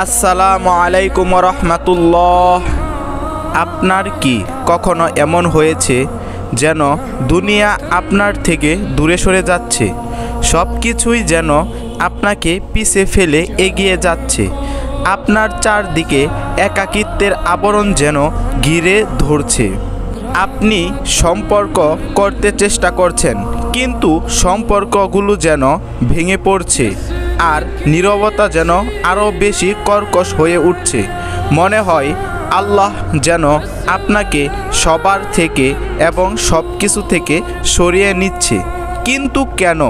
আসসালামু আলাইকুম রহমতুল্লাহ। আপনার কি কখনো এমন হয়েছে যেন দুনিয়া আপনার থেকে দূরে সরে যাচ্ছে, সব কিছুই যেন আপনাকে পিছে ফেলে এগিয়ে যাচ্ছে, আপনার চারদিকে একাকিত্বের আবরণ যেন ঘিরে ধরছে। আপনি সম্পর্ক করতে চেষ্টা করছেন, কিন্তু সম্পর্কগুলো যেন ভেঙে পড়ছে, আর নীরবতা যেন আরও বেশি কর্কশ হয়ে উঠছে। মনে হয় আল্লাহ যেন আপনাকে সবার থেকে এবং সব কিছু থেকে সরিয়ে নিচ্ছে। কিন্তু কেন?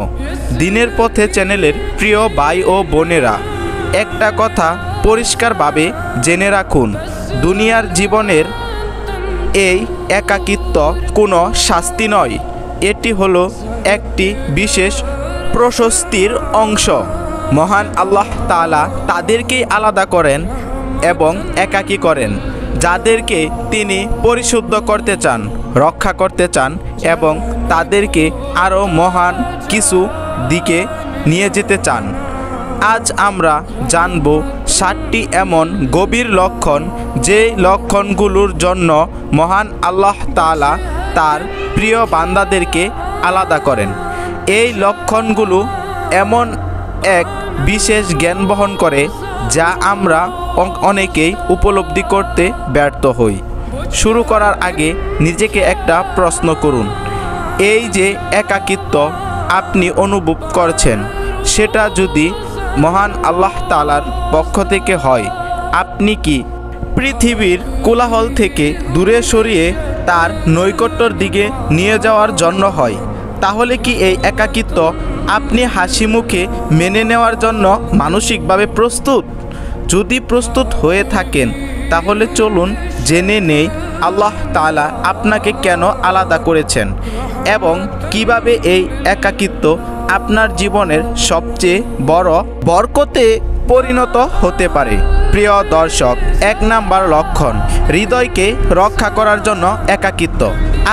দিনের পথে চ্যানেলের প্রিয় ভাই ও বোনেরা, একটা কথা পরিষ্কারভাবে জেনে রাখুন, দুনিয়ার জীবনের এই একাকিত্ব কোনো শাস্তি নয়, এটি হলো একটি বিশেষ প্রশস্তির অংশ। মহান আল্লাহ তাআলা তাদেরকেই আলাদা করেন এবং একাকী করেন যাদেরকে তিনি পরিশুদ্ধ করতে চান, রক্ষা করতে চান এবং তাদেরকে আরও মহান কিছু দিকে নিয়ে যেতে চান। আজ আমরা জানব 7টি এমন গভীর লক্ষণ, যে লক্ষণগুলোর জন্য মহান আল্লাহ তাআলা তার প্রিয় বান্দাদেরকে আলাদা করেন। এই লক্ষণগুলো এমন এক বিশেষ জ্ঞান বহন করে যা আমরা অনেকেই উপলব্ধি করতে ব্যর্থ হই। শুরু করার আগে নিজেকে একটা প্রশ্ন করুন, এই যে একাকিত্ব আপনি অনুভব করছেন, সেটা যদি মহান আল্লাহ তাআলার পক্ষ থেকে হয়, আপনি কি পৃথিবীর কোলাহল থেকে দূরে সরিয়ে তার নৈকট্যর দিকে নিয়ে যাওয়ার জন্য হয়? তাহলে কি এই একাকিত্ব আপনি হাসি মুখে মেনে নেওয়ার জন্য মানসিকভাবে প্রস্তুত? যদি প্রস্তুত হয়ে থাকেন, তাহলে চলুন জেনে নেই আল্লাহ তাআলা আপনাকে কেন আলাদা করেছেন এবং কিভাবে এই একাকিত্ব আপনার জীবনের সবচেয়ে বড় বরকতে পরিণত হতে পারে। প্রিয় দর্শক, 1 নাম্বার লক্ষণ, হৃদয়কে রক্ষা করার জন্য একাকিত্ব।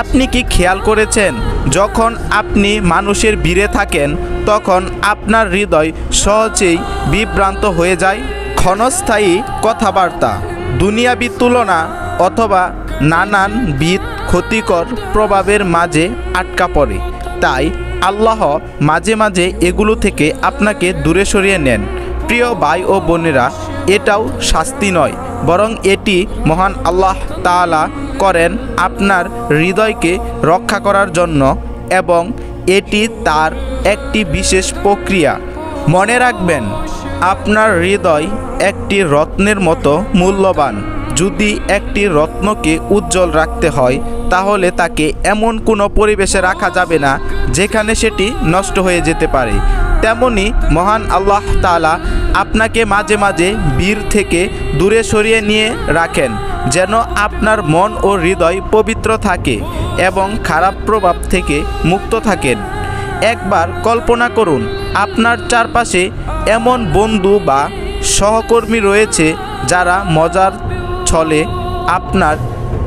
আপনি কি খেয়াল করেছেন, যখন আপনি মানুষের ভিড়ে থাকেন, তখন আপনার হৃদয় সহজেই বিভ্রান্ত হয়ে যায়? ক্ষণস্থায়ী কথাবার্তা, দুনিয়াবী তুলনা অথবা নানানবিধ ক্ষতিকর প্রভাবের মাঝে আটকা পড়ে। তাই আল্লাহ মাঝে মাঝে এগুলো থেকে আপনাকে দূরে সরিয়ে নেন। প্রিয় ভাই ও বোনেরা, এটাও শাস্তি নয়, বরং এটি মহান আল্লাহ তাআলা করেন আপনার হৃদয়কে রক্ষা করার জন্য, এবং এটি তার একটি বিশেষ প্রক্রিয়া। মনে রাখবেন, আপনার হৃদয় একটি রত্নের মতো মূল্যবান। যদি একটি রত্নকে উজ্জ্বল রাখতে হয়, তাহলে তাকে এমন কোনো পরিবেশে রাখা যাবে না যেখানে সেটি নষ্ট হয়ে যেতে পারে। তেমনি মহান আল্লাহ তাআলা আপনাকে মাঝে মাঝে ভিড় থেকে দূরে সরিয়ে নিয়ে রাখেন, যেন আপনার মন ও হৃদয় পবিত্র থাকে এবং খারাপ প্রভাব থেকে মুক্ত থাকেন। একবার কল্পনা করুন, আপনার চারপাশে এমন বন্ধু বা সহকর্মী রয়েছে যারা মজার ছলে আপনার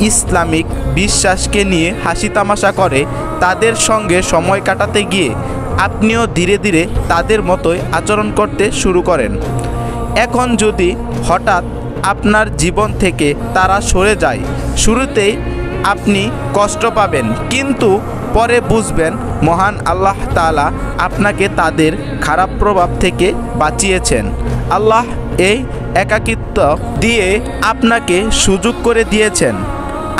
ইসলামিক বিশ্বাসকে নিয়ে হাসি তামাশা করে। তাদের সঙ্গে সময় কাটাতে গিয়ে আপনিও ধীরে ধীরে তাদের মতোই আচরণ করতে শুরু করেন। এখন যদি হঠাৎ আপনার জীবন থেকে তারা সরে যায়, শুরুতেই আপনি কষ্ট পাবেন, কিন্তু পরে বুঝবেন মহান আল্লাহ তাআলা আপনাকে তাদের খারাপ প্রভাব থেকে বাঁচিয়েছেন। আল্লাহ এই একাকিত্ব দিয়ে আপনাকে সুযোগ করে দিয়েছেন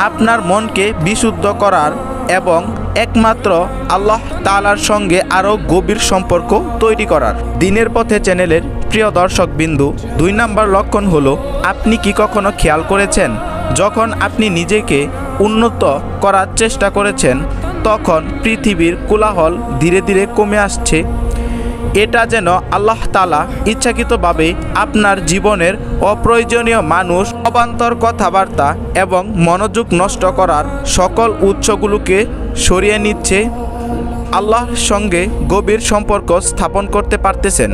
আপনার মনকে বিশুদ্ধ করার এবং একমাত্র আল্লাহ তাআলার সঙ্গে আরও গভীর সম্পর্ক তৈরি করার। দিনের পথে চ্যানেলের প্রিয় দর্শকবিন্দু, 2 নাম্বার লক্ষণ হলো, আপনি কি কখনো খেয়াল করেছেন, যখন আপনি নিজেকে উন্নত করার চেষ্টা করেছেন, তখন পৃথিবীর কোলাহল ধীরে ধীরে কমে আসছে? এটা যেন আল্লাহ তাআলা ইচ্ছাকৃতভাবে আপনার জীবনের অপ্রয়োজনীয় মানুষ, অবান্তর কথাবার্তা এবং মনোযোগ নষ্ট করার সকল উৎসগুলোকে সরিয়ে নিচ্ছে। আল্লাহর সঙ্গে গভীর সম্পর্ক স্থাপন করতে পারতেছেন।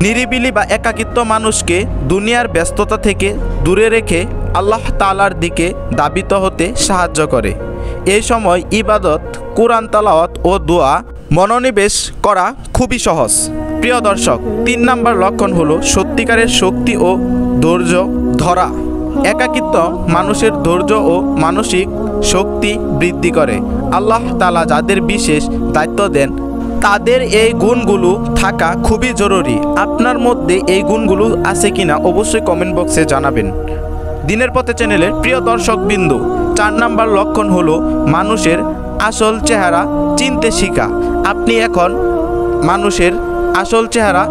নিরিবিলি বা একাকিত্ব মানুষকে দুনিয়ার ব্যস্ততা থেকে দূরে রেখে আল্লাহ তাআলার দিকে ধাবিত হতে সাহায্য করে। এই সময় ইবাদত, কুরআন তেলাওয়াত ও দোয়া মনোনিবেশ করা খুবই সহজ। প্রিয় দর্শক, 3 নাম্বার লক্ষণ হলো সত্যিকারের শক্তি ও ধৈর্য ধরা। একাকিত্ব মানুষের ধৈর্য ও মানসিক শক্তি বৃদ্ধি করে। আল্লাহ তাআলা যাদের বিশেষ দায়িত্ব দেন তাদের এই গুণগুলো থাকা খুবই জরুরি। আপনার মধ্যে এই গুণগুলো আছে কিনা অবশ্যই কমেন্ট বক্সে জানাবেন। দিনের পথে চ্যানেলের প্রিয় দর্শকবৃন্দ, 4 নাম্বার লক্ষণ হলো মানুষের আসল চেহারা চিনতে শিখা। আপনি এখন মানুষের আসল চেহারা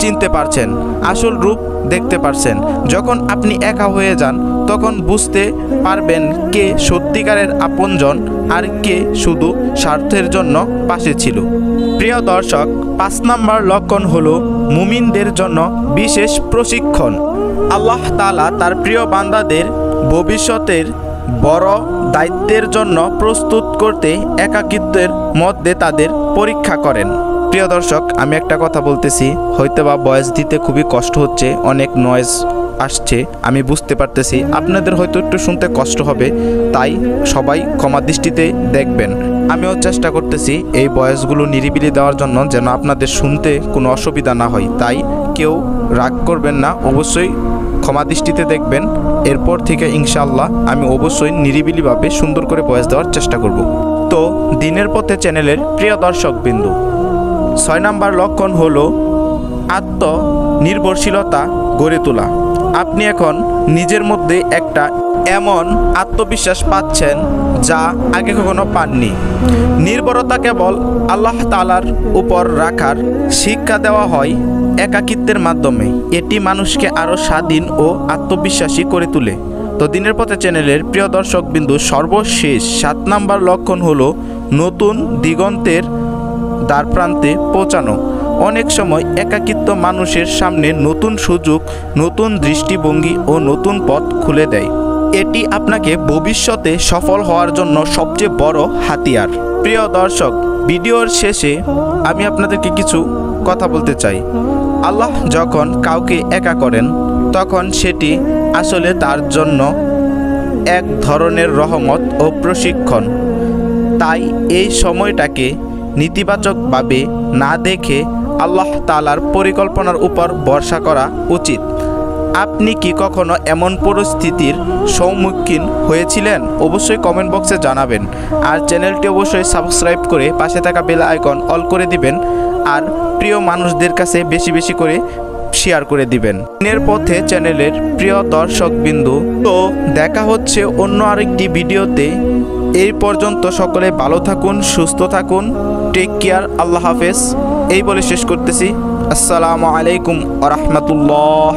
চিনতে পারছেন, আসল রূপ দেখতে পারছেন। যখন আপনি একা হয়ে যান তখন বুঝতে পারবেন কে সত্যিকারের আপনজন আর কে শুধু স্বার্থের জন্য পাশে ছিল। প্রিয় দর্শক, 5 নাম্বার লক্ষণ হলো মুমিনদের জন্য বিশেষ প্রশিক্ষণ। আল্লাহ তাআলা তার প্রিয় বান্দাদের ভবিষ্যতের বড় দায়িত্বের জন্য প্রস্তুত করতে একাকিত্বের মধ্যে তাদের পরীক্ষা করেন। প্রিয় দর্শক, আমি একটা কথা বলতেছি, হয়তোবা ভয়েস দিতে খুবই কষ্ট হচ্ছে, অনেক নয়েজ আসছে, আমি বুঝতে পারতেছি। আপনাদের হয়তো একটু শুনতে কষ্ট হবে, তাই সবাই ক্ষমা দৃষ্টিতে দেখবেন। আমিও চেষ্টা করতেছি এই ভয়েসগুলো নিরিবিলি দেওয়ার জন্য, যেন আপনাদের শুনতে কোনো অসুবিধা না হয়। তাই কেউ রাগ করবেন না, অবশ্যই ক্ষমা দৃষ্টিতে দেখবেন। এরপর থেকে ইনশাআল্লাহ আমি অবশ্যই নিরিবিলিভাবে সুন্দর করে ভয়েস দেওয়ার চেষ্টা করব। তো দিনের পথে চ্যানেলের প্রিয় দর্শকবৃন্দ, 6 নাম্বার লক্ষণ হলো আত্মনির্ভরশীলতা গড়ে তোলা। আপনি এখন নিজের মধ্যে একটা এমন আত্মবিশ্বাস পাচ্ছেন যা আগে কখনো পাননি। নির্ভরতা কেবল আল্লাহ তাআলার উপর রাখার শিক্ষা দেওয়া হয় একাকিত্বের মাধ্যমে। এটি মানুষকে আরও স্বাধীন ও আত্মবিশ্বাসী করে তোলে। তো দিনের পথে চ্যানেলের প্রিয় দর্শকবৃন্দ, সর্বশেষ 7 নাম্বার লক্ষণ হলো নতুন দিগন্তের দ্বারপ্রান্তে পৌঁছানো। অনেক সময় একাকিত্ব মানুষের সামনে নতুন সুযোগ, নতুন দৃষ্টিভঙ্গি ও নতুন পথ খুলে দেয়। এটি আপনাকে ভবিষ্যতে সফল হওয়ার জন্য সবচেয়ে বড় হাতিয়ার। প্রিয় দর্শক, ভিডিওর শেষে আমি আপনাদেরকে কিছু কথা বলতে চাই। আল্লাহ যখন কাউকে একা করেন তখন সেটি আসলে তার জন্য এক ধরনের রহমত ও প্রশিক্ষণ। তাই এই সময়টাকে নেতিবাচকভাবে না দেখে আল্লাহ তাআলার পরিকল্পনার উপর ভরসা করা উচিত। আপনি কি কখনো এমন পরিস্থিতির সম্মুখীন হয়েছিলেন? অবশ্যই কমেন্ট বক্সে জানাবেন। আর চ্যানেলটি অবশ্যই সাবস্ক্রাইব করে পাশে থাকা বেল আইকন অল করে দিবেন। আর প্রিয় মানুষদের কাছে বেশি বেশি করে শেয়ার করে দিবেন। দিনের পথে চ্যানেলের প্রিয় দর্শকবৃন্দ, তো দেখা হচ্ছে অন্য আরেকটি ভিডিওতে। এই পর্যন্ত সকলে ভালো থাকুন, সুস্থ থাকুন, টেক কেয়ার, আল্লাহ হাফেজ এই বলে শেষ করতেছি। আসসালামু আলাইকুম ওয়া রাহমাতুল্লাহ।